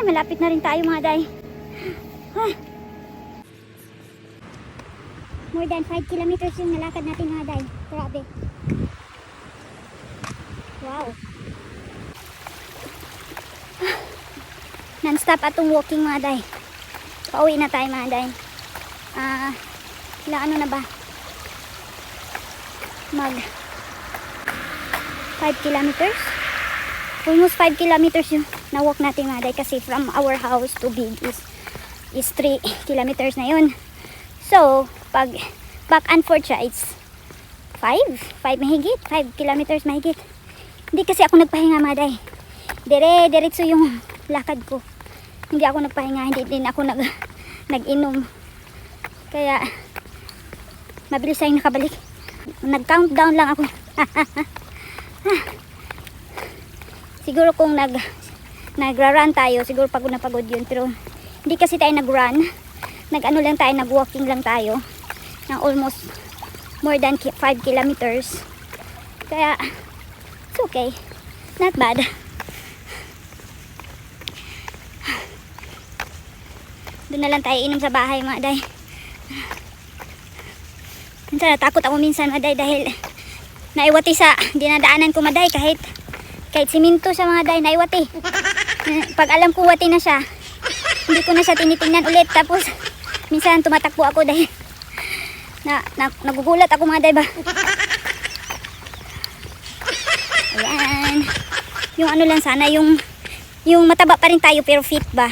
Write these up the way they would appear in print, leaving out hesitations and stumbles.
malapit na rin tayo mga day. More than 5 kilometers yung nalakad natin mga day. Grabe. Wow. Non-stop atong walking mga day. Pauwi na tayo mga day. Ilang ano na ba? Mag 5 kilometers? Almost 5 kilometers yung na-walk natin mga day. Kasi from our house to Big is 3 kilometers na yun. So, pag back and forth siya, it's 5 mahigit, 5 kilometers mahigit. Hindi kasi ako nagpahinga mga day. Diretso yung lakad ko. Hindi ako nagpahinga, hindi din ako nag-inom. Kaya, mabilis tayong nakabalik. Nag-countdown lang ako. Siguro kung nagra-run tayo, siguro pagod na pagod yun. Pero, hindi kasi tayo nag-run. Nag-ano lang tayo, nag-walking lang tayo. Ng almost more than 5 kilometers. Kaya, it's okay. Not bad. Doon na lang tayo inom sa bahay mga day. Minsan natakot ako minsan mga day dahil naiwati sa dinadaanan ko mga day kahit siminto sa mga day naiwati. Pag alam ko wati na siya, hindi ko na siya tinitingnan ulit. Tapos minsan tumatakbo ako dahil nagugulat ako mga day ba. Ayan. Yung ano lang sana, yung mataba pa rin tayo pero fit ba.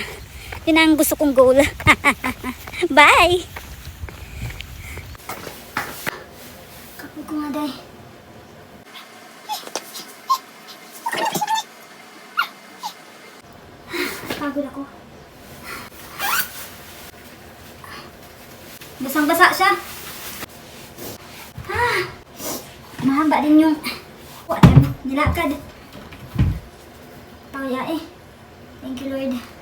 Yun ang gusto kong goal. Bye! Kapag ko nga day. Pagod ako. Basang-basa siya. Mahaba din yung nilakad. Pangya eh. Thank you Lord.